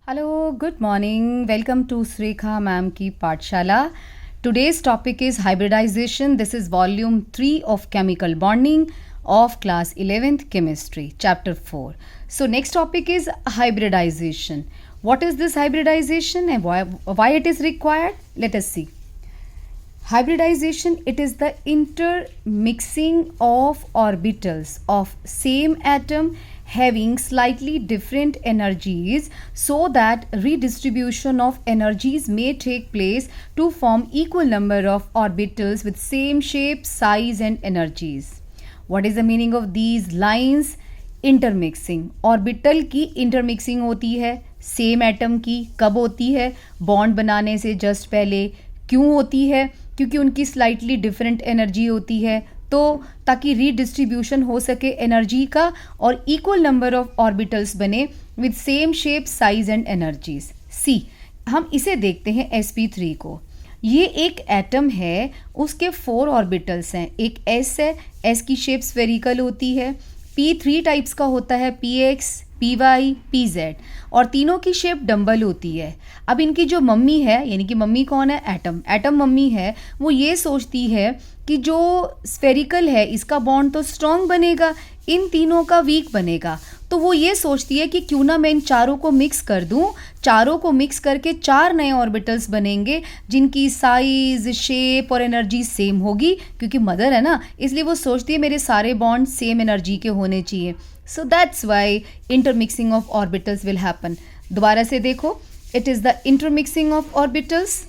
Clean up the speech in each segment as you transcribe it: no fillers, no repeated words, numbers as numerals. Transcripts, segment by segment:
Hello, good morning. Welcome to Srekha ma'am ki Pathshala. Today's topic is hybridization. This is volume 3 of chemical bonding of class 11th chemistry, chapter 4. So next topic is hybridization. What is this hybridization and why it is required? Let us see. Hybridization, it is the intermixing of orbitals of same atom having slightly different energies so that redistribution of energies may take place to form equal number of orbitals with same shape, size and energies. What is the meaning of these lines? Intermixing, orbital की intermixing होती है same atom की. कब होती है? Bond बनाने से just पहले. क्यों होती है? क्योंकि उनकी स्लाइटली डिफरेंट एनर्जी होती है, तो ताकि रीडिस्ट्रीब्यूशन हो सके एनर्जी का और इक्वल नंबर ऑफ ऑर्बिटल्स बने with same shape, size and energies. See, हम इसे देखते हैं sp3 को. ये एक एटम है, उसके 4 ऑर्बिटल्स हैं. एक s है, s की शेप स्फेरिकल होती है. p3 टाइप्स का होता है, px, py, pz, और तीनों की शेप डंबल होती है. अब इनकी जो मम्मी है, यानी कि मम्मी कौन है? एटम. एटम मम्मी है, वो ये सोचती है कि जो स्फेरिकल है इसका बॉन्ड तो स्ट्रॉन्ग बनेगा, इन तीनों का वीक बनेगा. तो वो ये सोचती है कि क्यों ना मैं इन चारों को मिक्स कर दूं. चारों को मिक्स करके 4 नए ऑर्बिटल्स बनेंगे जिनकी साइज, शेप और एनर्जी सेम होगी. क्योंकि मदर है ना, इसलिए वो सोचती है मेरे सारे बॉन्ड सेम एनर्जी के होने चाहिए. So that's why intermixing of orbitals will happen. दोबारा से देखो, it is the intermixing of orbitals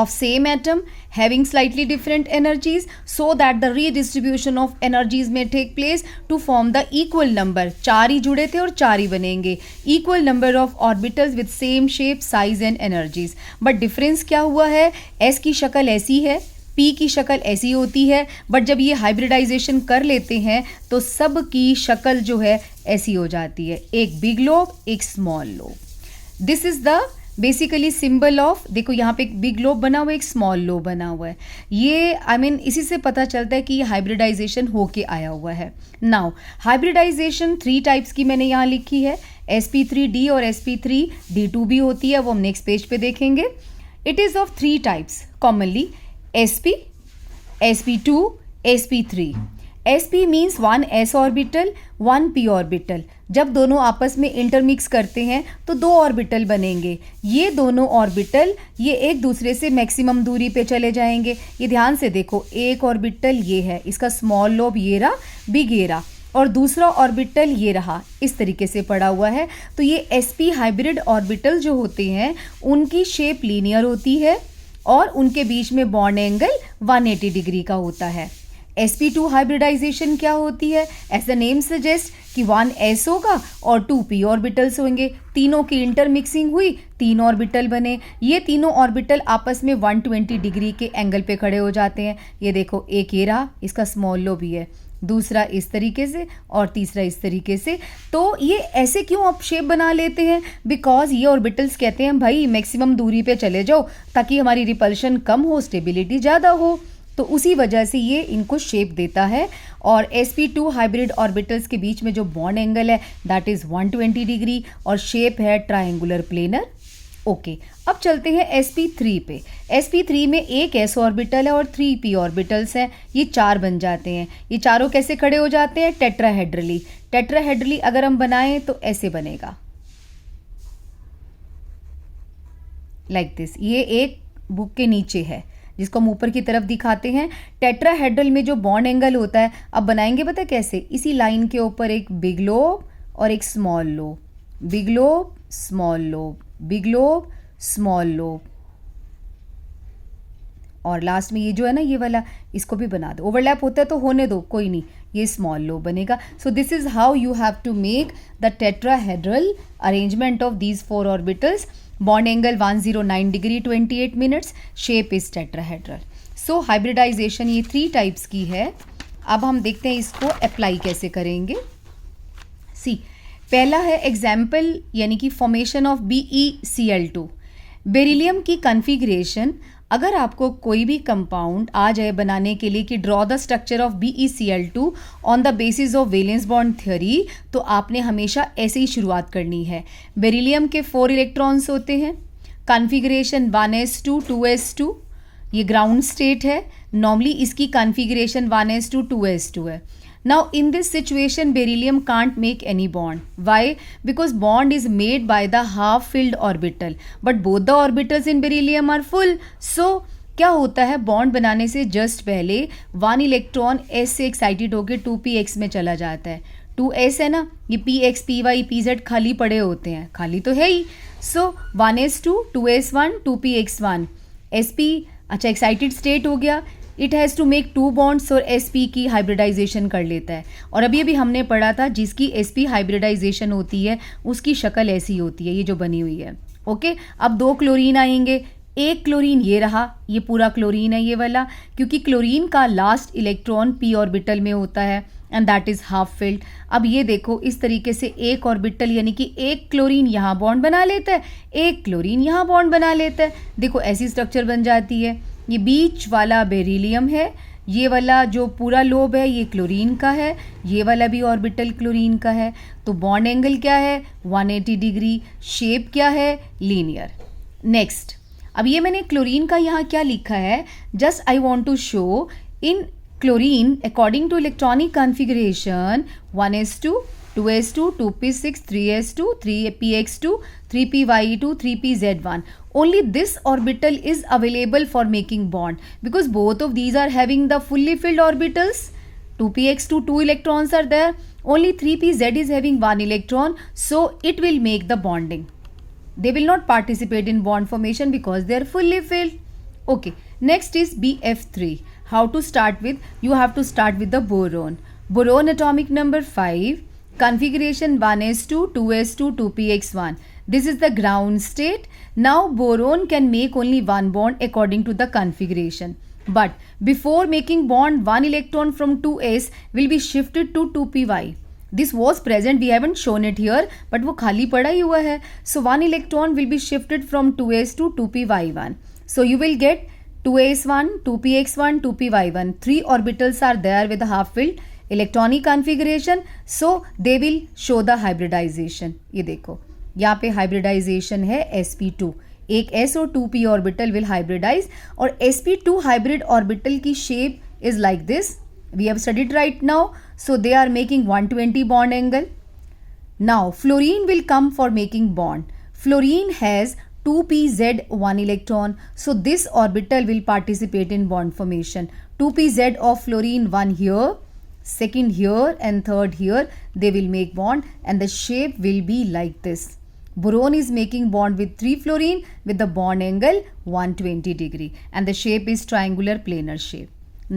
of same atom having slightly different energies so that the redistribution of energies may take place to form the equal number. 4 ही जुड़े थे और 4 ही बनेंगे. equal number of orbitals with same shape, size and energies. but difference क्या हुआ है? s की शक्ल ऐसी है, p की शक्ल ऐसी होती है, बट जब ये हाइब्रिडाइजेशन कर लेते हैं तो सब की शक्ल जो है ऐसी हो जाती है. एक बिग लोब, एक small lobe. This is the basically symbol of, देखो यहाँ पे एक बिग लोब बना हुआ है, एक स्मॉल लोब बना हुआ है. ये इसी से पता चलता है कि ये हाइब्रिडाइजेशन होके आया हुआ है. नाउ हाइब्रिडाइजेशन 3 टाइप्स की मैंने यहाँ लिखी है, sp3d और sp3d2 भी होती है, वो हम नेक्स्ट पेज पे देखेंगे. It is of 3 types commonly, sp, sp2, sp3. sp means 1 s orbital, 1 p orbital. जब दोनों आपस में इंटरमिक्स करते हैं तो 2 ऑर्बिटल बनेंगे. ये दोनों ऑर्बिटल ये एक दूसरे से मैक्सिमम दूरी पे चले जाएंगे. ये ध्यान से देखो, एक ऑर्बिटल ये है, इसका स्मॉल लोब ये रहा, बिग ये रहा, और दूसरा ऑर्बिटल ये रहा, इस तरीके से पड़ा हुआ है. तो ये sp हाइब्रिड ऑर्बिटल जो होते हैं उनकी शेप लीनियर होती है और उनके बीच में बॉन्ड एंगल 180 डिग्री का होता है. sp2 हाइब्रिडाइजेशन क्या होती है? एज द नेम सजेस्ट कि 1 s होगा और 2 p ऑर्बिटल्स होंगे. तीनों की इंटरमिक्सिंग हुई, 3 ऑर्बिटल बने. ये तीनों ऑर्बिटल आपस में 120 डिग्री के एंगल पे खड़े हो जाते हैं. ये देखो, एक ये रहा, इसका स्मॉल लोब ही है, दूसरा इस तरीके से और तीसरा इस तरीके से. तो ये ऐसे क्यों आप शेप बना लेते हैं? बिकॉज ये ऑर्बिटल्स कहते हैं भाई मैक्सिमम दूरी पे चले जाओ ताकि हमारी रिपल्शन कम हो, स्टेबिलिटी ज़्यादा हो. तो उसी वजह से ये इनको शेप देता है. और sp2 हाइब्रिड ऑर्बिटल्स के बीच में जो बॉन्ड एंगल है दैट इज़ 120 डिग्री और शेप है ट्रायंगुलर प्लेनर. ओके, अब चलते हैं sp3 पे. sp3 में एक s ऑर्बिटल है और 3 p ऑर्बिटल्स हैं. ये 4 बन जाते हैं. ये चारों कैसे खड़े हो जाते हैं? टेट्राहेड्रली. टेट्राहेड्रली अगर हम बनाएं तो ऐसे बनेगा, लाइक दिस. ये एक बुक के नीचे है जिसको हम ऊपर की तरफ दिखाते हैं. टेट्राहेड्रल में जो बॉन्ड एंगल होता है, अब बनाएंगे पता कैसे? इसी लाइन के ऊपर एक बिग लोब और एक small lobe, big lobe, small lobe, big lobe, small lobe, और लास्ट में ये जो है ना ये वाला, इसको भी बना दो. ओवरलैप होता है तो होने दो, कोई नहीं, ये स्मॉल लोब बनेगा. So this is how you have to make the tetrahedral arrangement of these 4 orbitals. Bond angle 109 degree 28 minutes, shape is tetrahedral. So hybridisation ये 3 टाइप्स की है. अब हम देखते हैं इसको अप्लाई कैसे करेंगे. सी, पहला है एग्जाम्पल, यानी कि फॉर्मेशन ऑफ BeCl2. बेरिलियम की कन्फिग्रेशन अगर आपको कोई भी कंपाउंड आ जाए बनाने के लिए कि draw the structure of BeCl2 on the basis of valence bond theory, तो आपने हमेशा ऐसे ही शुरुआत करनी है। बेरिलियम के 4 इलेक्ट्रॉन्स होते हैं, कॉन्फ़िगरेशन 1s2 2s2, ये ग्राउंड स्टेट है। नॉर्मली इसकी कॉन्फ़िगरेशन 1s2 2s2 है। Now in this situation beryllium can't make any bond. Why? Because bond is made by the half filled orbital, but both the orbitals in beryllium are full. So क्या होता है, bond बनाने से just पहले 1 electron S से excited होकर 2px में चला जाता है। 2s है ना, ये px py pz खाली पड़े होते हैं, खाली तो है ही। So 1s2 2s1 2px1 sp, अच्छा एक्साइटेड स्टेट हो गया, it has to make 2 bonds और sp की हाइब्रिडाइजेशन कर लेता है। और अभी हमने पढ़ा था जिसकी sp हाइब्रिडाइजेशन होती है उसकी शक्ल ऐसी होती है, ये जो बनी हुई है। ओके, अब 2 क्लोरीन आएंगे, एक क्लोरीन ये रहा, ये पूरा क्लोरीन है ये वाला, क्योंकि क्लोरीन का लास्ट इलेक्ट्रॉन p ऑर्बिटल में होता है and that is half filled. अब ये देखो इस तरीके से एक ऑर्बिटल यानी कि एक क्लोरीन यहाँ बॉन्ड बना लेता है, एक क्लोरीन यहाँ बॉन्ड बना लेता है। देखो ऐसी स्ट्रक्चर बन जाती है। ये बीच वाला बेरिलियम है, ये वाला जो पूरा लोब है ये क्लोरीन का है, ये वाला भी ऑर्बिटल क्लोरीन का है। तो बॉन्ड एंगल क्या है 180 डिग्री, शेप क्या है लीनियर। नेक्स्ट, अब ये मैंने क्लोरीन का यहाँ क्या लिखा है, just I want to show in chlorine according to electronic configuration 1s2 2s2 2p6 3s2 3px2 3py2 3pz1, only this orbital is available for making bond because both of these are having the fully filled orbitals. 2px2 2 electrons are there, only 3pz is having 1 electron, so it will make the bonding. They will not participate in bond formation because they are fully filled. Okay, next is BF3. How to start with? You have to start with the boron. Boron atomic number 5, configuration 1s2 2s2 2px1. This is the ground state. Now boron can make only one bond according to the configuration, but before making bond 1 electron from 2s will be shifted to 2py. This was present, we haven't shown it here, but वो खाली पड़ा ही हुआ है. So 1 electron will be shifted from 2s to 2py1. So you will get 2s1 2px1 2py1. 3 orbitals are there with a half filled electronic configuration, so they will show the hybridisation. ये देखो यहाँ पे hybridisation है sp2, एक s और 2p orbital will hybridise और sp2 hybrid orbital की shape is like this, we have studied right now, so they are making 120 bond angle. Now fluorine will come for making bond, fluorine has 2pz 1 electron, so this orbital will participate in bond formation. 2pz of fluorine, 1 here, second here and third here, they will make bond and the shape will be like this. Boron is making bond with 3 fluorine with the bond angle 120 degree and the shape is triangular planar shape.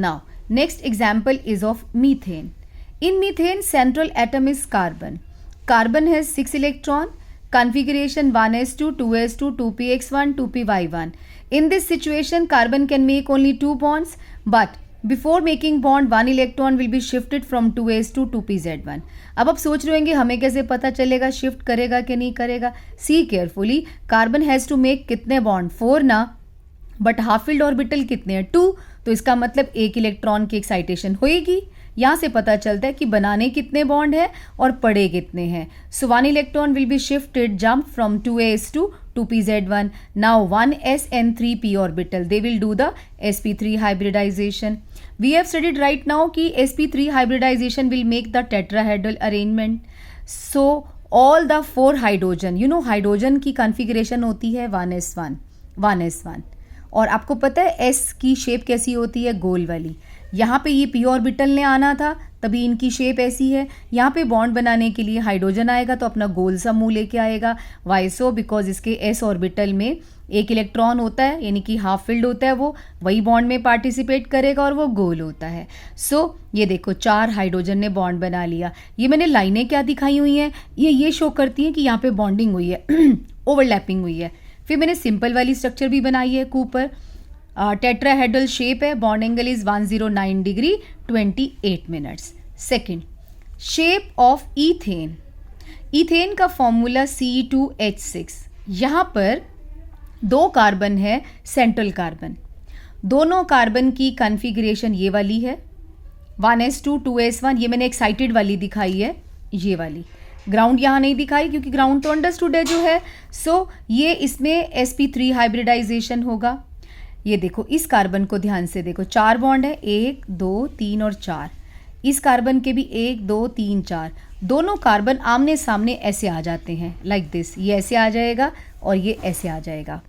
Now next example is of methane. In methane central atom is carbon. Carbon has 6 electron, configuration 1s2 2s2 2px1 2py1. In this situation carbon can make only 2 bonds, but before making bond 1 electron will be shifted from 2s to 2pz1. अब आप सोच रहे होंगे हमें कैसे पता चलेगा shift करेगा कि नहीं करेगा। See carefully, carbon has to make कितने बॉन्ड 4 ना, बट हाफ फिल्ड ऑर्बिटल कितने हैं 2, तो इसका मतलब एक इलेक्ट्रॉन की एक्साइटेशन होएगी। यहाँ से पता चलता है कि बनाने कितने बॉन्ड है और पड़े कितने हैं। सो 1 electron will be shifted jump from 2s to 2pz1. Now 1s and 3p orbital, they will do the sp3 hybridization. We have studied right now कि sp3 hybridization will make the tetrahedral arrangement. So all the 4 hydrogen, you know hydrogen की configuration होती है 1s1 1s1, और आपको पता है s की shape कैसी होती है, गोल वाली। यहाँ पे ये p ऑर्बिटल ने आना था तभी इनकी शेप ऐसी है। यहाँ पे बॉन्ड बनाने के लिए हाइड्रोजन आएगा तो अपना गोल सा मुंह लेके आएगा। Why so? बिकॉज इसके s ऑर्बिटल में एक इलेक्ट्रॉन होता है यानी कि हाफ फिल्ड होता है, वो वही बॉन्ड में पार्टिसिपेट करेगा और वो गोल होता है। सो ये देखो 4 हाइड्रोजन ने बॉन्ड बना लिया। ये मैंने लाइनें क्या दिखाई हुई हैं, ये शो करती हैं कि यहाँ पे बॉन्डिंग हुई है ओवरलैपिंग हुई है। फिर मैंने सिंपल वाली स्ट्रक्चर भी बनाई है ऊपर, टेट्राहेड्रल शेप है, bond angle is 109 degree 28 minutes. Second, shape of ethane. Ethane का फॉर्मूला C2H6। यहाँ पर 2 कार्बन है, सेंट्रल कार्बन, दोनों कार्बन की कॉन्फ़िगरेशन ये वाली है, 1s2 2s1, ये मैंने एक्साइटेड वाली दिखाई है, ये वाली। ग्राउंड यहाँ नहीं दिखाई क्योंकि ग्राउंड तो अंडरस्टूड है जो है। सो ये इसमें sp3 हाइब्रिडाइजेशन होगा। ये देखो, इस कार्बन को ध्यान से देखो, 4 बॉन्ड है, 1 2 3 और 4। इस कार्बन के भी 1 2 3 4, दोनों कार्बन आमने सामने ऐसे आ जाते हैं, लाइक दिस। ये ऐसे आ जाएगा और ये ऐसे आ जाएगा।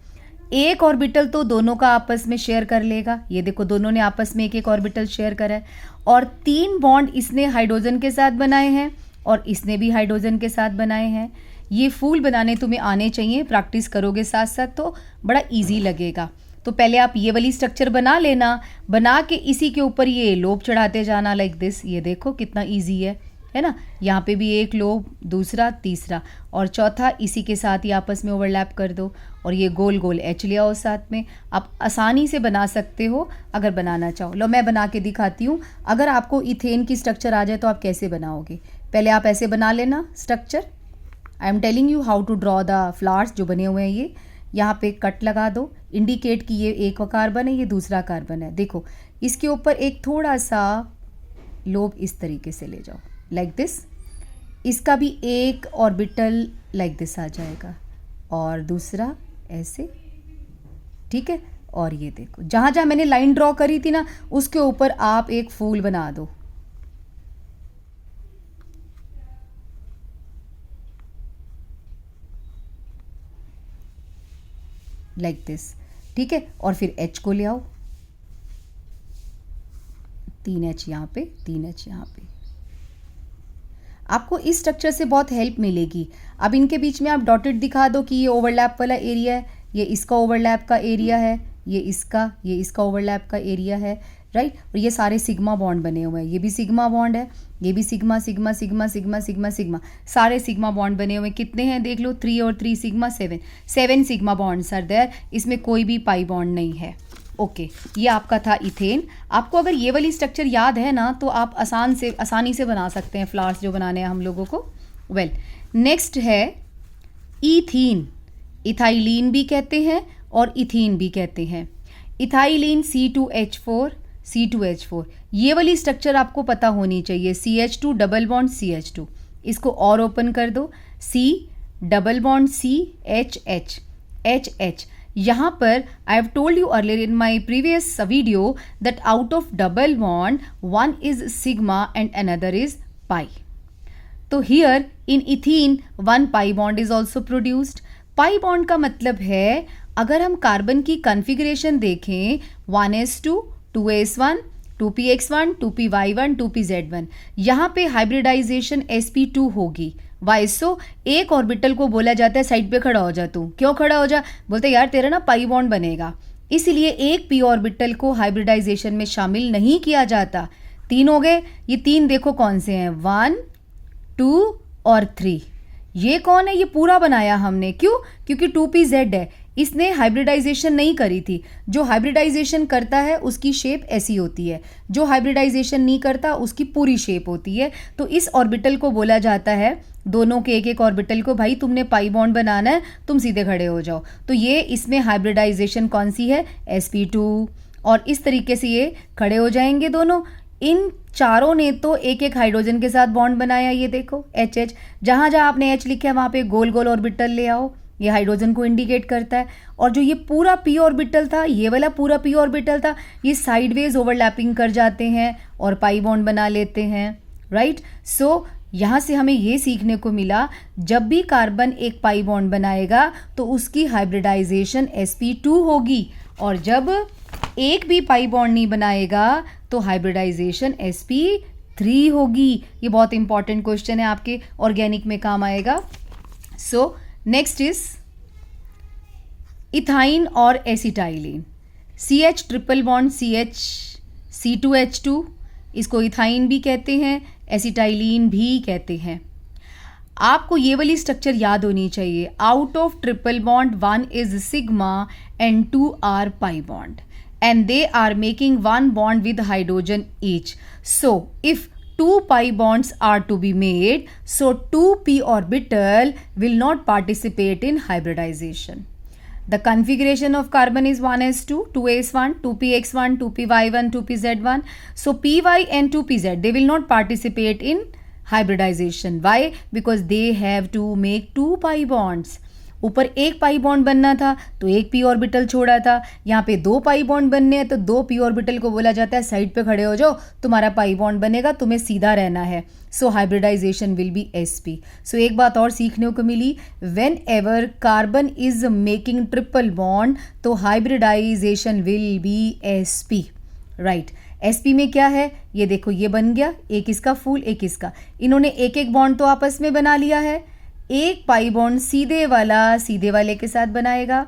एक ऑर्बिटल तो दोनों का आपस में शेयर कर लेगा। ये देखो, दोनों ने आपस में एक एक ऑर्बिटल शेयर करा है। और 3 बॉन्ड इसने हाइड्रोजन के साथ बनाए हैं और इसने भी हाइड्रोजन के साथ बनाए हैं। ये फूल बनाने तुम्हें आने चाहिए, प्रैक्टिस करोगे साथ साथ तो बड़ा इजी लगेगा। तो पहले आप ये वाली स्ट्रक्चर बना लेना, बना के इसी के ऊपर ये लोब चढ़ाते जाना, लाइक दिस। ये देखो कितना इजी है ना। यहाँ पे भी एक लोब, दूसरा, तीसरा और चौथा इसी के साथ ही आपस में ओवरलैप कर दो और ये गोल गोल एच ले आओ साथ में। आप आसानी से बना सकते हो अगर बनाना चाहो। लो मैं बना के दिखाती हूँ। अगर आपको इथेन की स्ट्रक्चर आ जाए तो आप कैसे बनाओगे, पहले आप ऐसे बना लेना structure. I am telling you how to draw the flowers जो बने हुए हैं। ये यहाँ पे कट लगा दो, इंडिकेट कि ये एक कार्बन है, ये दूसरा कार्बन है। देखो, इसके ऊपर एक थोड़ा सा लोब इस तरीके से ले जाओ, लाइक दिस। इसका भी एक ऑर्बिटल लाइक दिस आ जाएगा और दूसरा ऐसे, ठीक है। और ये देखो, जहाँ जहाँ मैंने लाइन ड्रॉ करी थी ना, उसके ऊपर आप एक फूल बना दो, लाइक दिस, ठीक है। और फिर H को ले आओ, 3H यहाँ पे, 3H यहाँ पे। आपको इस स्ट्रक्चर से बहुत हेल्प मिलेगी। अब इनके बीच में आप डॉटेड दिखा दो कि ये ओवरलैप वाला एरिया है, ये इसका ओवरलैप का एरिया है, ये इसका ओवरलैप का एरिया है, राइट। और ये सारे सिग्मा बॉन्ड बने हुए हैं, ये भी सिग्मा बॉन्ड है, ये भी sigma sigma sigma sigma sigma sigma, सारे सिग्मा बॉन्ड बने हुए हैं। कितने हैं देख लो, 3 और 3 sigma 7 sigma bonds are there. इसमें कोई भी पाई बॉन्ड नहीं है। ओके, ये आपका था इथेन। आपको अगर ये वाली स्ट्रक्चर याद है ना तो आप आसानी से बना सकते हैं फ्लावर्स जो बनाने हैं हम लोगों को। वेल, नेक्स्ट है ईथीन। इथाइलिन भी कहते हैं और इथीन भी कहते हैं। इथाइलिन C2H4 C2H4, ये वाली स्ट्रक्चर आपको पता होनी चाहिए। CH2 डबल बॉन्ड CH2, इसको और ओपन कर दो, C double bond C H H H H। यहाँ पर आई have told you earlier in my previous video that out of double bond one is sigma and another is pi. तो here in ethene one pi bond is also produced. pi bond का मतलब है, अगर हम carbon की configuration देखें, 1s2 2s1 2px1 2py1 2pz1, यहाँ पे हाइब्रिडाइजेशन sp2 होगी। वाइसो एक ऑर्बिटल को बोला जाता है साइड पे खड़ा हो जा, तू क्यों खड़ा हो जा, बोलते यार तेरा ना पाई बॉन्ड बनेगा, इसलिए एक पी ऑर्बिटल को हाइब्रिडाइजेशन में शामिल नहीं किया जाता। 3 हो गए, ये 3 देखो कौन से हैं, 1 2 और 3। ये कौन है, ये पूरा बनाया हमने, क्यों, क्योंकि 2pz है, इसने हाइब्रिडाइजेशन नहीं करी थी। जो हाइब्रिडाइजेशन करता है उसकी शेप ऐसी होती है, जो हाइब्रिडाइजेशन नहीं करता उसकी पूरी शेप होती है। तो इस ऑर्बिटल को बोला जाता है, दोनों के एक एक ऑर्बिटल को, भाई तुमने पाई बॉन्ड बनाना है, तुम सीधे खड़े हो जाओ। तो ये इसमें हाइब्रिडाइजेशन कौन सी है, sp2, और इस तरीके से ये खड़े हो जाएंगे दोनों। इन चारों ने तो एक एक हाइड्रोजन के साथ बॉन्ड बनाया, ये देखो HH, जहाँ जहाँ आपने H लिखा है वहाँ पे गोल गोल ऑर्बिटल ले आओ, ये हाइड्रोजन को इंडिकेट करता है। और जो ये पूरा p ऑर्बिटल था, ये वाला पूरा p ऑर्बिटल था, ये साइडवेज ओवरलैपिंग कर जाते हैं और पाई बॉन्ड बना लेते हैं, राइट। सो यहाँ से हमें ये सीखने को मिला, जब भी कार्बन एक पाई बॉन्ड बनाएगा तो उसकी हाइब्रिडाइजेशन sp2 होगी, और जब एक भी पाई बॉन्ड नहीं बनाएगा तो हाइब्रिडाइजेशन sp3 होगी। ये बहुत इंपॉर्टेंट क्वेश्चन है, आपके ऑर्गेनिक में काम आएगा। सो नेक्स्ट इज इथाइन और acetylene. CH triple bond CH C2H2, इसको इथाइन भी कहते हैं, एसिटाइलिन भी कहते हैं। आपको ये वाली स्ट्रक्चर याद होनी चाहिए, out of triple bond 1 is sigma and 2 are pi bond and they are making one bond with hydrogen each. So if 2 pi bonds are to be made, so 2p orbital will not participate in hybridization. The configuration of carbon is 1s2, 2s1, 2px1, 2py1, 2pz1. So py and 2pz, they will not participate in hybridization. Why? Because they have to make 2 pi bonds. ऊपर एक pi bond बनना था तो एक P orbital छोड़ा था, यहाँ पे 2 पाई बॉन्ड बनने हैं तो 2 पी ऑर्बिटल को बोला जाता है साइड पे खड़े हो जाओ, तुम्हारा पाई बॉन्ड बनेगा, तुम्हें सीधा रहना है. So hybridization will be sp. So एक बात और सीखने को मिली, whenever carbon is making triple bond तो hybridization will be sp. Right. sp में क्या है, ये देखो ये बन गया, एक इसका फूल एक इसका, इन्होंने एक एक बॉन्ड तो आपस में बना लिया है. एक पाई बॉन्ड सीधे वाला सीधे वाले के साथ बनाएगा,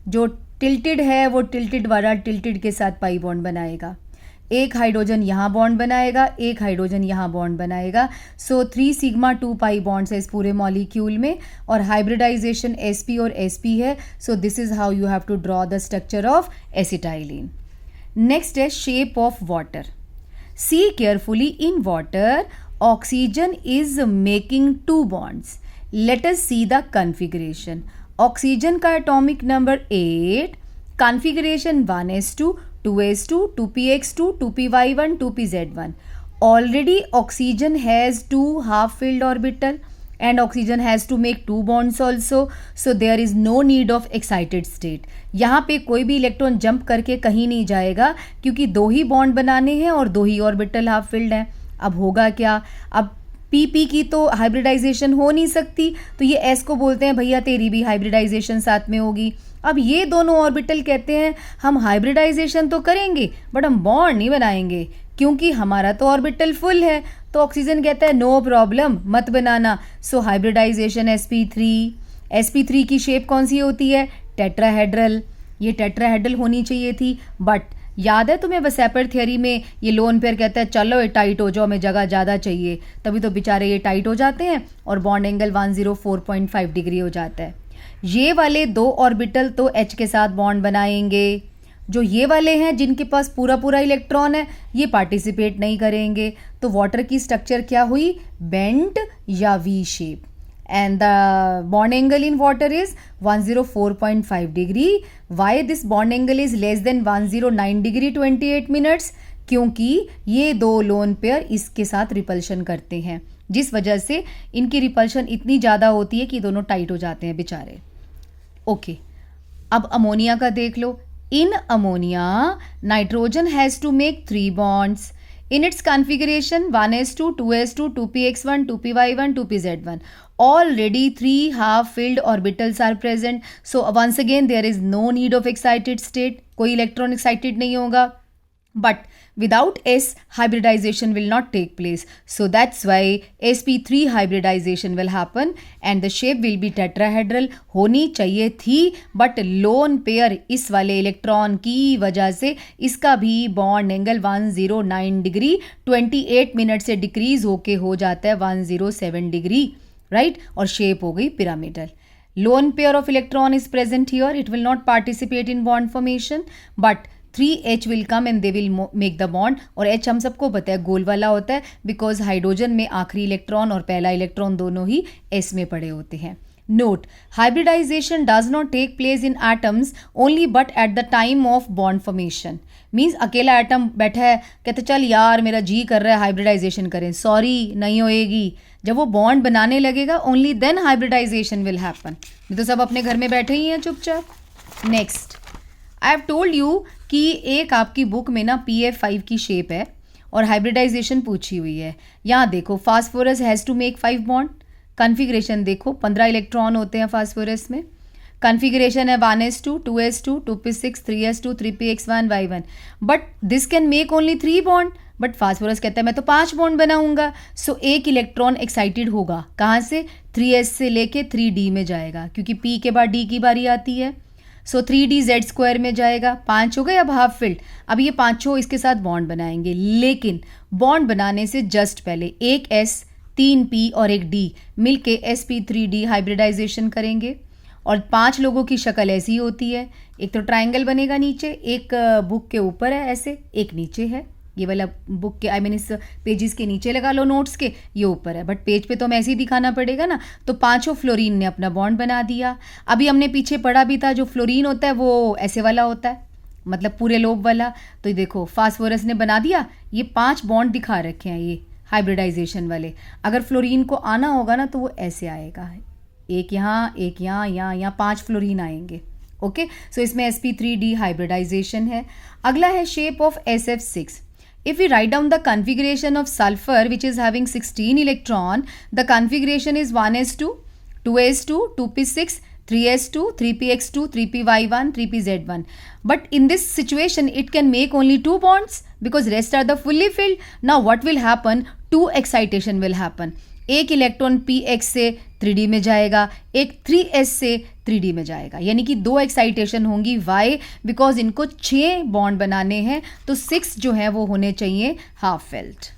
जो टिल्टेड है वो टिल्टेड वाला टिल्टेड के साथ पाई बॉन्ड बनाएगा. एक हाइड्रोजन यहाँ बॉन्ड बनाएगा, एक हाइड्रोजन यहाँ बॉन्ड बनाएगा. सो 3 सिग्मा 2 पाई बॉन्ड्स है इस पूरे मॉलिक्यूल में, और हाइब्रिडाइजेशन sp और sp है. So this is how you have to draw the structure of acetylene. Next है shape of water. See carefully, in water oxygen is making 2 bonds. Let us see the configuration. Oxygen का atomic number 8, configuration 1s2, 2s2, 2px2, 2py1, 2pz1. Already oxygen has 2 half filled orbital and oxygen has to make 2 bonds also. So there is no need of excited state. यहाँ पे कोई भी electron jump करके कहीं नहीं जाएगा क्योंकि 2 ही bond बनाने हैं और 2 ही ऑर्बिटल हाफ फिल्ड हैं. अब होगा क्या, अब पी की तो हाइब्रिडाइजेशन हो नहीं सकती, तो ये एस को बोलते हैं भैया तेरी भी हाइब्रिडाइजेशन साथ में होगी. अब ये दोनों ऑर्बिटल कहते हैं हम हाइब्रिडाइजेशन तो करेंगे बट हम बॉन्ड नहीं बनाएंगे क्योंकि हमारा तो ऑर्बिटल फुल है. तो ऑक्सीजन कहता है नो प्रॉब्लम, मत बनाना. सो हाइब्रिडाइजेशन sp3 की शेप कौन सी होती है, टेट्राहेड्रल. ये टेट्राहेड्रल होनी चाहिए थी, बट याद है तुम्हें वसेपर थियरी में ये लोन पेयर कहता है चलो ये टाइट हो जाओ, हमें जगह ज़्यादा चाहिए, तभी तो बेचारे ये टाइट हो जाते हैं और बॉन्ड एंगल 104.5 डिग्री हो जाता है. ये वाले 2 ऑर्बिटल तो H के साथ बॉन्ड बनाएंगे, जो ये वाले हैं जिनके पास पूरा पूरा इलेक्ट्रॉन है ये पार्टिसिपेट नहीं करेंगे. तो वाटर की स्ट्रक्चर क्या हुई, बेंट या V shape. And the bond angle in water is 104.5 degree. Why this bond angle is less than 109 degree 28 minutes? क्योंकि ये 2 लोन पेयर इसके साथ रिपल्शन करते हैं, जिस वजह से इनकी रिपल्शन इतनी ज़्यादा होती है कि दोनों टाइट हो जाते हैं बेचारे. ओके, अब अमोनिया का देख लो. In ammonia nitrogen has to make 3 bonds. In its configuration 1s2, 2s2, 2px1, 2py1, 2pz1. Already 3 half filled orbitals are present. So once again there is no need of excited state. कोई electron excited नहीं होगा. But without S, hybridization will not take place. So that's why sp3 hybridization will happen and the shape will be tetrahedral. होनी चाहिए थी but lone pair इस वाले electron की वजह से इसका भी बॉन्ड एंगल 109 डिग्री 28 मिनट से डिक्रीज होके हो जाता है 107 डिग्री, राइट. और शेप हो गई pyramidal. Lone pair of electron is present here. It will not participate in bond formation but 3H will come and they will make the bond. और H हम सबको पता है गोल वाला होता है बिकॉज हाइड्रोजन में आखिरी इलेक्ट्रॉन और पहला इलेक्ट्रॉन दोनों ही S में पड़े होते हैं. Note, hybridization does not take place in atoms only but at the time of bond formation. Means अकेला एटम बैठा है कहते चल यार मेरा जी कर रहा है हाइब्रिडाइजेशन करें, सॉरी नहीं होएगी. जब वो बॉन्ड बनाने लगेगा only then hybridisation will happen. नहीं तो सब अपने घर में बैठे ही हैं चुपचाप. Next, I have told you कि एक आपकी बुक में ना PF5 की शेप है और हाइब्रिडाइजेशन पूछी हुई है. यहाँ देखो phosphorus has to make 5 bond. Configuration देखो 15 इलेक्ट्रॉन होते हैं फास्फोरस में. कॉन्फ़िगरेशन है 1s2, 2s2, 2p6, 3s2, 3px1, y1. But this can make only 3 bond. But phosphorus कहता है मैं तो 5 बॉन्ड बनाऊंगा. सो एक इलेक्ट्रॉन एक्साइटेड होगा कहाँ से, 3s से लेके 3d में जाएगा क्योंकि p के बाद d की बारी आती है. सो 3dz² में जाएगा. 5 हो गए अब हाफ फिल्ड. अब ये 5 इसके साथ बॉन्ड बनाएंगे, लेकिन बॉन्ड बनाने से जस्ट पहले एक s 3p और एक d मिलके sp3d हाइब्रिडाइजेशन करेंगे. और 5 लोगों की शक्ल ऐसी होती है, एक तो ट्रायंगल बनेगा नीचे, एक बुक के ऊपर है ऐसे, एक नीचे है. ये वाला बुक के इस पेजेस के नीचे लगा लो नोट्स के, ये ऊपर है, बट पेज पे तो हमें ऐसे ही दिखाना पड़ेगा ना। तो पांचों फ्लोरीन ने अपना बॉन्ड बना दिया। अभी हमने पीछे पढ़ा भी था, जो फ्लोरीन होता है वो ऐसे वाला होता है, मतलब पूरे लोब वाला। तो ये देखो फास्फोरस ने बना दिया, ये 5 बॉन्ड दिखा रखे हैं ये हाइब्रिडाइजेशन वाले। अगर फ्लोरीन को आना होगा ना तो वो ऐसे आएगा, एक यहाँ, एक यहाँ, यहाँ 5 फ्लोरीन आएंगे। ओके, सो इसमें sp3d हाइब्रिडाइजेशन है। अगला है shape of SF6। If we write down the configuration of sulfur which is having 16 electron, the configuration is 1s2, 2s2, 2p6, 3s2, 3px2, 3py1, 3pz1. But in this situation, it can make only 2 bonds because rest are the fully filled. Now what will happen? 2 excitation will happen. एक electron px से 3d में जाएगा, एक 3s से 3d में जाएगा, यानी कि 2 एक्साइटेशन होंगी। वाई? बिकॉज इनको 6 बॉन्ड बनाने हैं, तो 6 जो है वो होने चाहिए हाफ फेल्ट।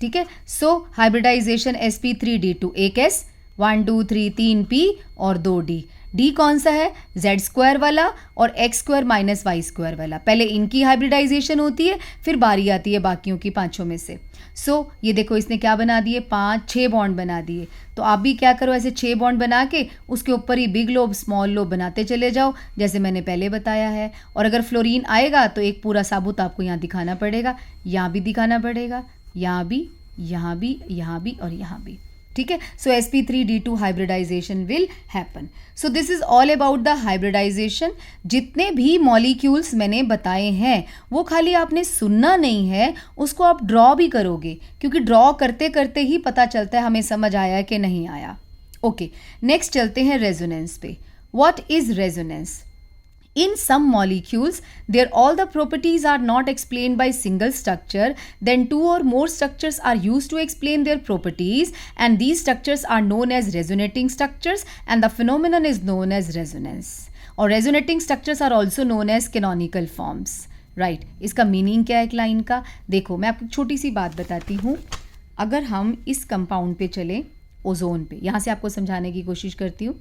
ठीक है, सो हाइब्रिडाइजेशन sp3d टू एक s, 1 2 3 3 p और 2 d। d कौन सा है? z स्क्वायर वाला और x square minus y square वाला। पहले इनकी हाइब्रिडाइजेशन होती है, फिर बारी आती है बाकियों की 5 में से। सो ये देखो इसने क्या बना दिए, 6 बॉन्ड बना दिए। तो आप भी क्या करो, ऐसे 6 बॉन्ड बना के उसके ऊपर ही बिग लोब स्मॉल लोब बनाते चले जाओ, जैसे मैंने पहले बताया है। और अगर फ्लोरीन आएगा तो एक पूरा साबुत आपको यहाँ दिखाना पड़ेगा, यहाँ भी दिखाना पड़ेगा, यहाँ भी, यहाँ भी, यहाँ भी और यहाँ भी। ठीक है, so sp3d2 hybridisation will happen. So this is all about the hybridisation. जितने भी मॉलिक्यूल्स मैंने बताए हैं वो खाली आपने सुनना नहीं है, उसको आप ड्रॉ भी करोगे, क्योंकि ड्रॉ करते करते ही पता चलता है हमें समझ आया कि नहीं आया। ओके, नेक्स्ट चलते हैं रेजोनेंस पे। What is resonance? In some molecules, there all the properties are not explained by single structure, then 2 or more structures are used to explain their properties, and these structures are known as resonating structures, and the phenomenon is known as resonance. और resonating structures are also known as canonical forms. Right? इसका meaning क्या है एक line का? देखो मैं आपको छोटी सी बात बताती हूँ। अगर हम इस कंपाउंड पे चले, ओजोन पे, यहाँ से आपको समझाने की कोशिश करती हूँ।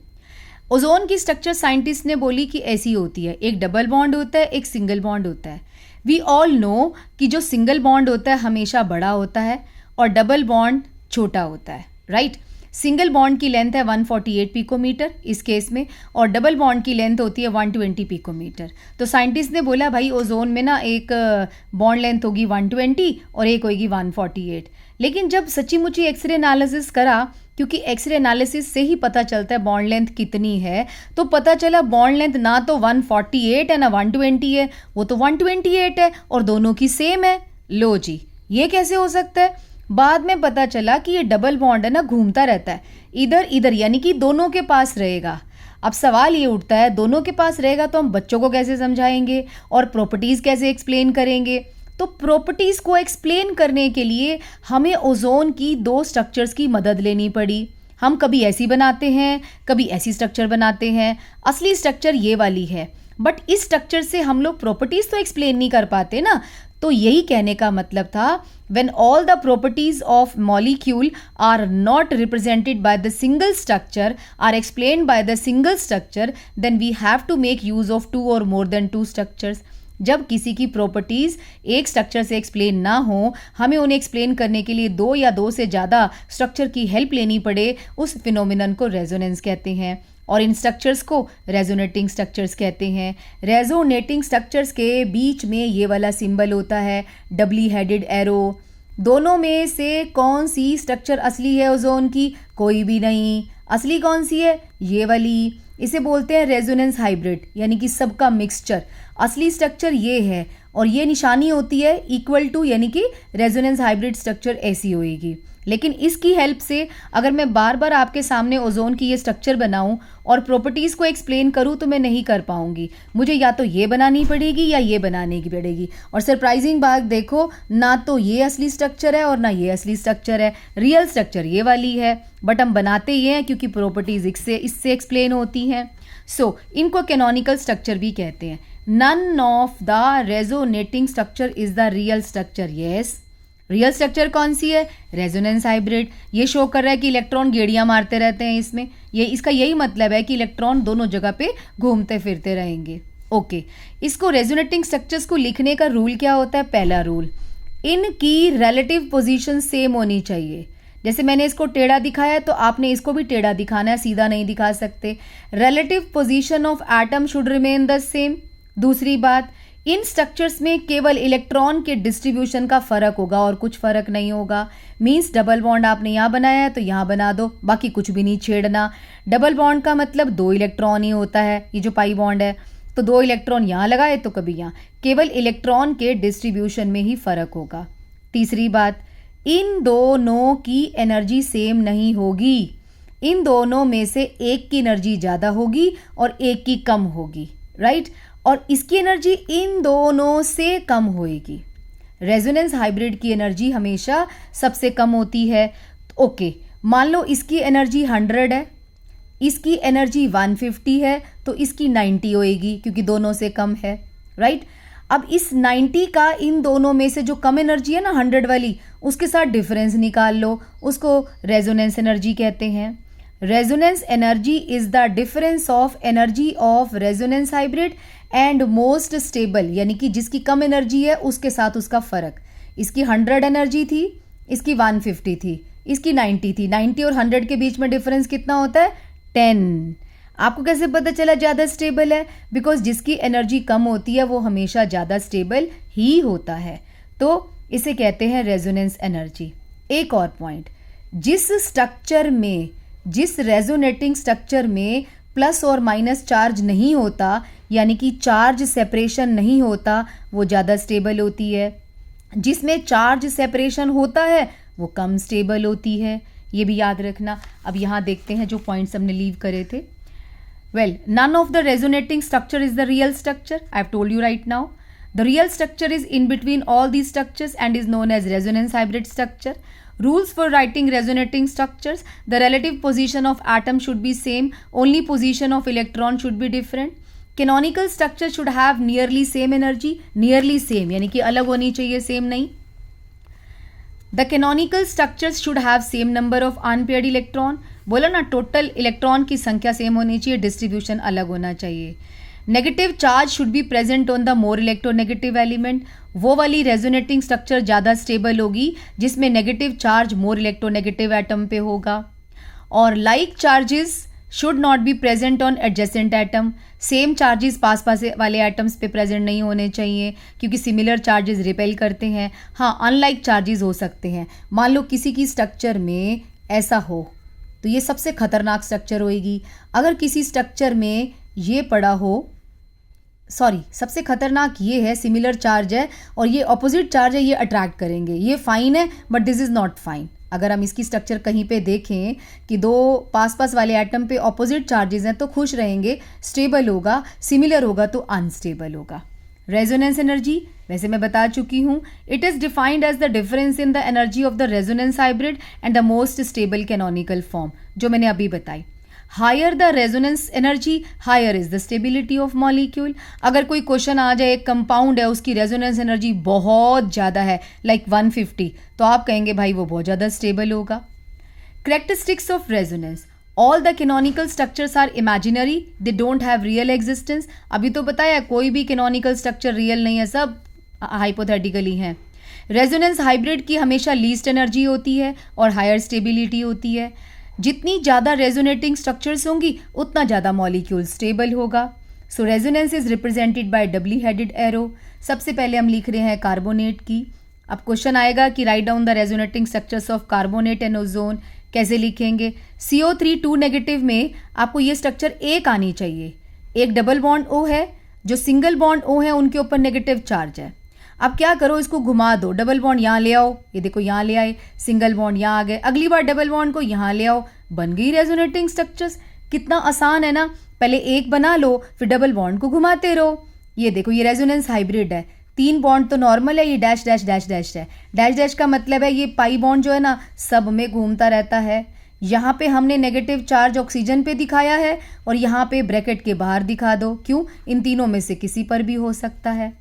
ओजोन की स्ट्रक्चर साइंटिस्ट ने बोली कि ऐसी होती है, एक डबल बॉन्ड होता है, एक सिंगल बॉन्ड होता है। वी ऑल नो कि जो सिंगल बॉन्ड होता है हमेशा बड़ा होता है और डबल बॉन्ड छोटा होता है, राइट? सिंगल बॉन्ड की लेंथ है 148 पिकोमीटर इस केस में, और डबल बॉन्ड की लेंथ होती है 120 पिकोमीटर। तो साइंटिस्ट ने बोला भाई ओजोन में ना एक बॉन्ड लेंथ होगी 120 और एक होगी 148। लेकिन जब सच्ची मुच्ची एक्सरे एनालिसिस करा, क्योंकि एक्सरे एनालिसिस से ही पता चलता है बॉन्ड लेंथ कितनी है, तो पता चला बॉन्ड लेंथ ना तो 148 है ना 120 है, वो तो 128 है और दोनों की सेम है। लो जी, ये कैसे हो सकता है? बाद में पता चला कि ये डबल बॉन्ड है ना, घूमता रहता है इधर इधर, यानी कि दोनों के पास रहेगा। अब सवाल ये उठता है, दोनों के पास रहेगा तो हम बच्चों को कैसे समझाएंगे और प्रॉपर्टीज़ कैसे एक्सप्लेन करेंगे? तो प्रॉपर्टीज़ को एक्सप्लेन करने के लिए हमें ओजोन की 2 स्ट्रक्चर्स की मदद लेनी पड़ी। हम कभी ऐसी बनाते हैं, कभी ऐसी स्ट्रक्चर बनाते हैं। असली स्ट्रक्चर ये वाली है, बट इस स्ट्रक्चर से हम लोग प्रॉपर्टीज़ तो एक्सप्लेन नहीं कर पाते ना। तो यही कहने का मतलब था, when all the properties of molecule are not represented by the single structure, are explained by the single structure, then we have to make use of 2 or more than 2 structures. जब किसी की प्रॉपर्टीज़ एक structure से explain ना हो, हमें उन्हें explain करने के लिए 2 या 2 से ज़्यादा स्ट्रक्चर की हेल्प लेनी पड़े, उस फिनोमिनन को रेजोनेंस कहते हैं। और इन स्ट्रक्चर्स को रेजोनेटिंग स्ट्रक्चर्स कहते हैं। रेजोनेटिंग स्ट्रक्चर्स के बीच में ये वाला सिंबल होता है, डबली हेडेड एरो। दोनों में से कौन सी स्ट्रक्चर असली है ओजोन की? कोई भी नहीं। असली कौन सी है? ये वाली। इसे बोलते हैं रेजोनेंस हाइब्रिड, यानी कि सबका मिक्सचर। असली स्ट्रक्चर ये है और ये निशानी होती है इक्वल टू, यानी कि रेजोनेंस हाइब्रिड स्ट्रक्चर ऐसी होएगी। लेकिन इसकी हेल्प से अगर मैं बार बार आपके सामने ओजोन की ये स्ट्रक्चर बनाऊं और प्रॉपर्टीज़ को एक्सप्लेन करूं तो मैं नहीं कर पाऊंगी। मुझे या तो ये बनानी पड़ेगी या ये बनाने की पड़ेगी। और सरप्राइजिंग बात देखो, ना तो ये असली स्ट्रक्चर है और ना ये असली स्ट्रक्चर है। रियल स्ट्रक्चर ये वाली है, बट हम बनाते ये हैं क्योंकि प्रॉपर्टीज़ इससे एक्सप्लेन होती हैं। सो इनको कैनोनिकल स्ट्रक्चर भी कहते हैं। None of the resonating structure is the real structure. Yes, real structure कौन सी है? Resonance hybrid. ये शो कर रहा है कि इलेक्ट्रॉन गेड़ियां मारते रहते हैं इसमें। ये इसका यही मतलब है कि इलेक्ट्रॉन दोनों जगह पे घूमते फिरते रहेंगे। ओके इसको रेजोनेटिंग स्ट्रक्चर्स को लिखने का रूल क्या होता है? पहला रूल, इनकी रिलेटिव पोजीशन सेम होनी चाहिए। जैसे मैंने इसको टेढ़ा दिखाया तो आपने इसको भी टेढ़ा दिखाना है, सीधा नहीं दिखा सकते। Relative position of atom should remain the same. दूसरी बात, इन स्ट्रक्चर्स में केवल इलेक्ट्रॉन के डिस्ट्रीब्यूशन का फर्क होगा और कुछ फर्क नहीं होगा। मींस डबल बॉन्ड आपने यहाँ बनाया है तो यहाँ बना दो, बाकी कुछ भी नहीं छेड़ना। डबल बॉन्ड का मतलब 2 इलेक्ट्रॉन ही होता है, ये जो पाई बॉन्ड है तो 2 इलेक्ट्रॉन यहाँ लगाए तो कभी यहाँ, केवल इलेक्ट्रॉन के डिस्ट्रीब्यूशन में ही फर्क होगा। तीसरी बात, इन दोनों की एनर्जी सेम नहीं होगी। इन दोनों में से एक की एनर्जी ज़्यादा होगी और एक की कम होगी, राइट? और इसकी एनर्जी इन दोनों से कम होगी। रेजोनेंस हाइब्रिड की एनर्जी हमेशा सबसे कम होती है। ओके, मान लो इसकी एनर्जी 100 है, इसकी एनर्जी 150 है, तो इसकी 90 होएगी क्योंकि दोनों से कम है, राइट? अब इस 90 का इन दोनों में से जो कम एनर्जी है ना 100 वाली, उसके साथ डिफरेंस निकाल लो, उसको रेजोनेंस एनर्जी कहते हैं। Resonance energy is the difference of energy of resonance hybrid and most stable, यानी कि जिसकी कम एनर्जी है उसके साथ उसका फर्क। इसकी 100 एनर्जी थी, इसकी 150 थी, इसकी 90 थी। 90 और 100 के बीच में डिफरेंस कितना होता है? 10। आपको कैसे पता चला ज़्यादा स्टेबल है? बिकॉज जिसकी एनर्जी कम होती है वो हमेशा ज़्यादा स्टेबल ही होता है, तो इसे कहते हैं रेजोनेंस एनर्जी। एक और पॉइंट, जिस रेजोनेटिंग स्ट्रक्चर में प्लस और माइनस चार्ज नहीं होता, यानी कि चार्ज सेपरेशन नहीं होता, वो ज़्यादा स्टेबल होती है। जिसमें चार्ज सेपरेशन होता है वो कम स्टेबल होती है, ये भी याद रखना। अब यहाँ देखते हैं जो पॉइंट्स हमने लीव करे थे। Well, none of the resonating structure is the real structure. I have told you right now. The real structure is in between all these structures and is known as resonance hybrid structure. Rules for writing resonating structures: the relative position of atom should be same, only position of electron should be different. Canonical structure should have nearly same energy, nearly same यानी कि अलग होनी चाहिए, same नहीं. The canonical structures should have same number of unpaired electron. बोला ना, total electron की संख्या सेम होनी चाहिए, डिस्ट्रीब्यूशन अलग होना चाहिए. Negative charge should be present on the more electronegative element. वो वाली रेजोनेटिंग स्ट्रक्चर ज़्यादा स्टेबल होगी जिसमें negative charge more electronegative atom पे होगा. और like charges should not be present on adjacent atom. Same charges पास वाले एटम्स पे प्रेजेंट नहीं होने चाहिए क्योंकि सिमिलर चार्जेस रिपेल करते हैं. हाँ, अनलाइक चार्जेस हो सकते हैं. मान लो किसी की स्ट्रक्चर में ऐसा हो तो ये सबसे खतरनाक स्ट्रक्चर होएगी. अगर किसी स्ट्रक्चर में ये पड़ा हो, सबसे खतरनाक ये है, सिमिलर चार्ज है और ये ऑपोजिट चार्ज है, ये अट्रैक्ट करेंगे. ये फाइन है but this is not fine. अगर हम इसकी स्ट्रक्चर कहीं पे देखें कि दो पास वाले एटम पे ऑपोजिट चार्जेस हैं तो खुश रहेंगे, स्टेबल होगा. सिमिलर होगा तो अनस्टेबल होगा. रेजोनेंस एनर्जी वैसे मैं बता चुकी हूँ. It is defined as the difference in the energy of the resonance hybrid and the most stable canonical form, जो मैंने अभी बताई. Higher the resonance energy, higher is the stability of molecule. अगर कोई क्वेश्चन आ जाए, एक कंपाउंड है उसकी रेजोनेंस एनर्जी बहुत ज़्यादा है, लाइक 150, तो आप कहेंगे भाई वो बहुत ज़्यादा स्टेबल होगा. Characteristics of resonance: all the canonical structures are imaginary, they don't have real existence. अभी तो बताया कोई भी कैनोनिकल स्ट्रक्चर रियल नहीं है, सब हाइपोथेटिकली हैं. रेजोनेंस हाइब्रिड की हमेशा लीस्ट एनर्जी होती है और हायर स्टेबिलिटी होती है. जितनी ज़्यादा रेजोनेटिंग स्ट्रक्चर्स होंगी उतना ज़्यादा मॉलिक्यूल स्टेबल होगा. So resonance is represented by doubly headed arrow. सबसे पहले हम लिख रहे हैं कार्बोनेट की. अब क्वेश्चन आएगा कि write down the resonating structures of carbonate and ozone. कैसे लिखेंगे? CO3 2 नेगेटिव में आपको ये स्ट्रक्चर एक आनी चाहिए. एक डबल बॉन्ड O है, जो सिंगल बॉन्ड O है उनके ऊपर नेगेटिव चार्ज है. अब क्या करो, इसको घुमा दो, डबल बॉन्ड यहाँ ले आओ, ये देखो यहाँ ले आए, सिंगल बॉन्ड यहाँ आ गए, अगली बार डबल बॉन्ड को यहाँ ले आओ, बन गई रेजोनेटिंग स्ट्रक्चर्स. कितना आसान है ना. पहले एक बना लो फिर डबल बॉन्ड को घुमाते रहो. ये देखो ये रेजोनेंस हाइब्रिड है. 3 बॉन्ड तो नॉर्मल है, ये डैश डैश डैश डैश है. डैश डैश का मतलब है ये पाई बॉन्ड जो है ना सब में घूमता रहता है. यहाँ पे हमने नेगेटिव चार्ज ऑक्सीजन पे दिखाया है और यहाँ पे ब्रैकेट के बाहर दिखा दो. क्यों? इन तीनों में से किसी पर भी हो सकता है.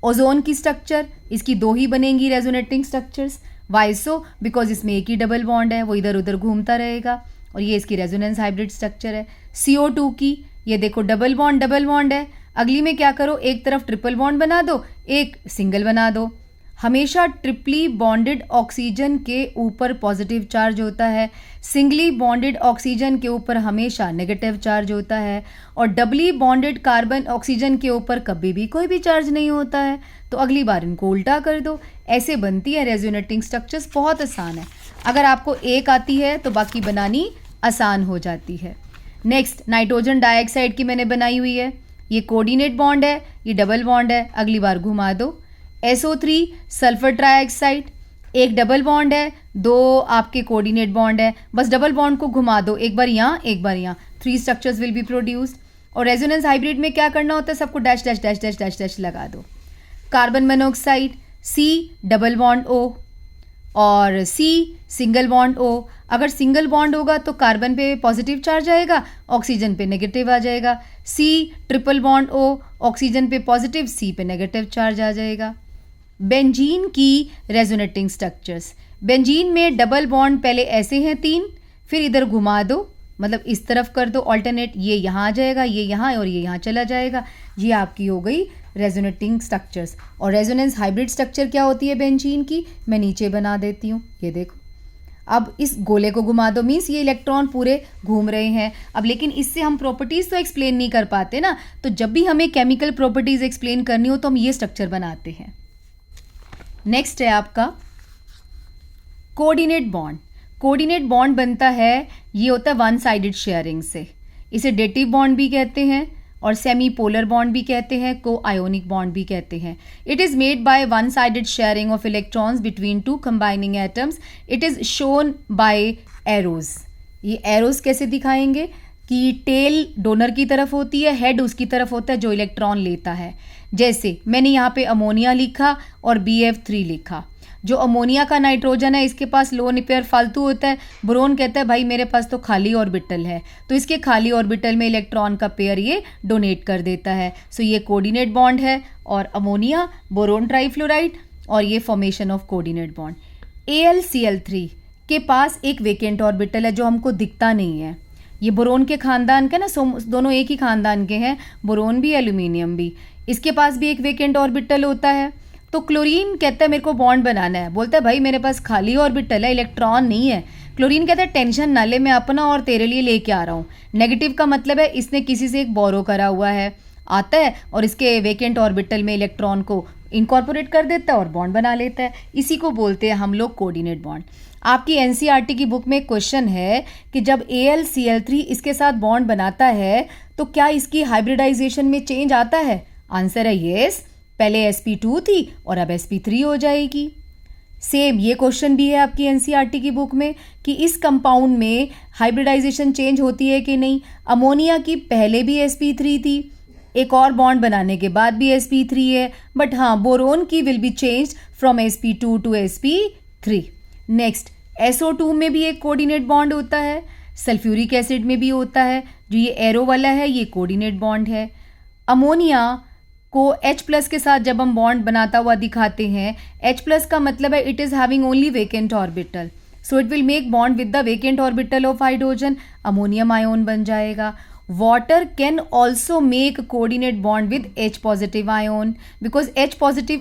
ओजोन की स्ट्रक्चर, इसकी 2 ही बनेंगी resonating structures. Why so? Because इसमें एक ही डबल बॉन्ड है, वो इधर उधर घूमता रहेगा और ये इसकी रेजोनेंस हाइब्रिड स्ट्रक्चर है. CO2 की, ये देखो डबल बॉन्ड है. अगली में क्या करो, एक तरफ ट्रिपल बॉन्ड बना दो, एक सिंगल बना दो। हमेशा ट्रिपली बॉन्डेड ऑक्सीजन के ऊपर पॉजिटिव चार्ज होता है, सिंगली बॉन्डेड ऑक्सीजन के ऊपर हमेशा नेगेटिव चार्ज होता है, और डबली बॉन्डेड कार्बन ऑक्सीजन के ऊपर कभी भी कोई भी चार्ज नहीं होता है। तो अगली बार इनको उल्टा कर दो, ऐसे बनती है रेजोनेटिंग स्ट्रक्चर्स। बहुत आसान है, अगर आपको एक आती है तो बाकी बनानी आसान हो जाती है। नेक्स्ट नाइट्रोजन डाइऑक्साइड की मैंने बनाई हुई है, ये कोऑर्डिनेट बॉन्ड है, ये डबल बॉन्ड है। अगली बार घुमा दो। SO3 सल्फर ट्राइऑक्साइड, एक डबल बॉन्ड है, दो आपके कोऑर्डिनेट बॉन्ड है, बस डबल बॉन्ड को घुमा दो, एक बार यहाँ एक बार यहाँ, 3 स्ट्रक्चर्स विल बी प्रोड्यूस्ड। और रेजोनेंस हाइब्रिड में क्या करना होता है, सबको dash dash dash dash dash dash लगा दो। Carbon monoxide C double bond O और C सिंगल बॉन्ड O। अगर सिंगल बॉन्ड होगा तो कार्बन पे पॉजिटिव चार्ज आएगा, ऑक्सीजन पे नेगेटिव आ जाएगा। C triple bond O, oxygen पे पॉजिटिव, C पे नेगेटिव चार्ज आ जाएगा। बेंजीन की रेजोनेटिंग स्ट्रक्चर्स, बेंजीन में डबल बॉन्ड पहले ऐसे हैं 3, फिर इधर घुमा दो, मतलब इस तरफ कर दो ऑल्टरनेट, ये यहाँ आ जाएगा, ये यहाँ और ये यहाँ चला जाएगा। ये आपकी हो गई रेजोनेटिंग स्ट्रक्चर्स। और रेजोनेंस हाइब्रिड स्ट्रक्चर क्या होती है बेंजीन की, मैं नीचे बना देती हूँ, ये देखो। अब इस गोले को घुमा दो, मीन्स ये इलेक्ट्रॉन पूरे घूम रहे हैं। अब लेकिन इससे हम प्रॉपर्टीज़ तो एक्सप्लेन नहीं कर पाते ना, तो जब भी हमें केमिकल प्रॉपर्टीज़ एक्सप्लेन करनी हो तो हम ये स्ट्रक्चर बनाते हैं। नेक्स्ट है आपका कोऑर्डिनेट बॉन्ड। कोऑर्डिनेट बॉन्ड बनता है, ये होता है वन साइडेड शेयरिंग से, इसे डेटिव बॉन्ड भी कहते हैं और सेमी पोलर बॉन्ड भी कहते हैं, को आयोनिक बॉन्ड भी कहते हैं। It is made by one sided sharing of electrons between 2 combining atoms. It is shown by arrows. ये एरोज कैसे दिखाएंगे कि टेल डोनर की तरफ होती है, हेड उसकी तरफ होता है जो इलेक्ट्रॉन लेता है। जैसे मैंने यहाँ पे अमोनिया लिखा और BF3 लिखा। जो अमोनिया का नाइट्रोजन है इसके पास लोन पेयर फालतू होता है, बोरोन कहता है भाई मेरे पास तो खाली ऑर्बिटल है, तो इसके खाली ऑर्बिटल में इलेक्ट्रॉन का पेयर ये डोनेट कर देता है। सो ये कोऑर्डिनेट बॉन्ड है, और अमोनिया बोरोन ट्राइफ्लोराइड, और ये formation of coordinate bond. AlCl3 के पास एक वेकेंट ऑर्बिटल है जो हमको दिखता नहीं है। ये बोरोन के खानदान का ना, दोनों एक ही खानदान के हैं, बोरोन भी एल्यूमिनियम भी। इसके पास भी एक वेकेंट ऑर्बिटल होता है। तो क्लोरीन कहता है मेरे को बॉन्ड बनाना है, बोलता है भाई मेरे पास खाली ऑर्बिटल है, इलेक्ट्रॉन नहीं है। क्लोरीन कहता है टेंशन ना ले, मैं अपना और तेरे लिए लेके आ रहा हूँ। नेगेटिव का मतलब है इसने किसी से एक बोरो करा हुआ है, आता है और इसके वेकेंट ऑर्बिटल में इलेक्ट्रॉन को इनकॉर्पोरेट कर देता है और बॉन्ड बना लेता है। इसी को बोलते हैं हम लोग कोऑर्डिनेट बॉन्ड। आपकी NCERT की बुक में क्वेश्चन है कि जब AlCl3 इसके साथ बॉन्ड बनाता है तो क्या इसकी हाइब्रिडाइजेशन में चेंज आता है? आंसर है येस, पहले sp2 थी और अब sp3 हो जाएगी। सेम ये क्वेश्चन भी है आपकी NCERT की बुक में कि इस कंपाउंड में हाइब्रिडाइजेशन चेंज होती है कि नहीं। अमोनिया की पहले भी sp3 थी, एक और बॉन्ड बनाने के बाद भी sp3 है, बट हाँ बोरोन की will be change from sp2 to sp3। Next SO2 में भी एक कोऑर्डिनेट बॉन्ड होता है, सल्फ्यूरिक एसिड में भी होता है, जो ये एरो वाला है ये कोऑर्डिनेट बॉन्ड है। अमोनिया को H+ के साथ जब हम बॉन्ड बनाता हुआ दिखाते हैं, H+ का मतलब है it is having only vacant orbital, so it will make bond with the vacant orbital of hydrogen, ammonium ion बन जाएगा। Water can also make coordinate bond with H+ ion because H+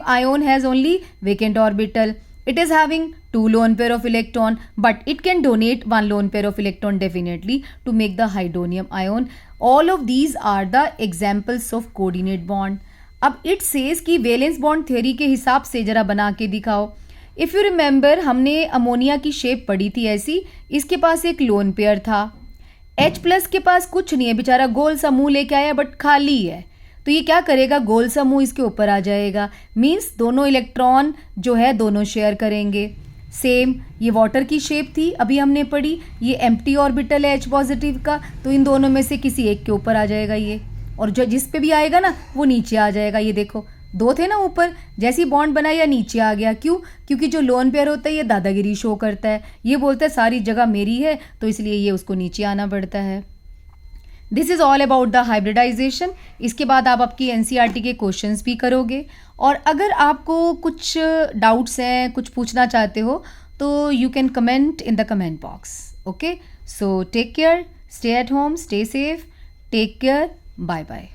ion has only vacant orbital. It is having 2 lone pair of electron, but it can donate 1 lone pair of electron definitely to make the hydronium ion. All of these are the examples of coordinate bond. अब it says कि valence bond theory के हिसाब से जरा बना के दिखाओ। If you remember हमने अमोनिया की शेप पढ़ी थी ऐसी, इसके पास एक लोन पेयर था, H+ के पास कुछ नहीं है, बेचारा गोल सा मुंह लेके आया बट खाली है, तो ये क्या करेगा, गोल सा मुंह इसके ऊपर आ जाएगा, मीन्स दोनों इलेक्ट्रॉन जो है दोनों शेयर करेंगे। सेम ये वाटर की शेप थी अभी हमने पढ़ी, ये एम्प्टी ऑर्बिटल है H+ का, तो इन दोनों में से किसी एक के ऊपर आ जाएगा ये, और जो जिस पे भी आएगा ना वो नीचे आ जाएगा। ये देखो 2 थे ना ऊपर, जैसी बॉन्ड बनाई या नीचे आ गया, क्यों? क्योंकि जो लोन पेयर होता है ये दादागिरी शो करता है, ये बोलता है सारी जगह मेरी है, तो इसलिए ये उसको नीचे आना पड़ता है। This is all about the hybridisation. इसके बाद आप आपकी NCERT के क्वेश्चंस भी करोगे, और अगर आपको कुछ डाउट्स हैं, कुछ पूछना चाहते हो, तो you can comment in the comment box. Okay, so take care, stay at home, stay safe, take care, bye bye.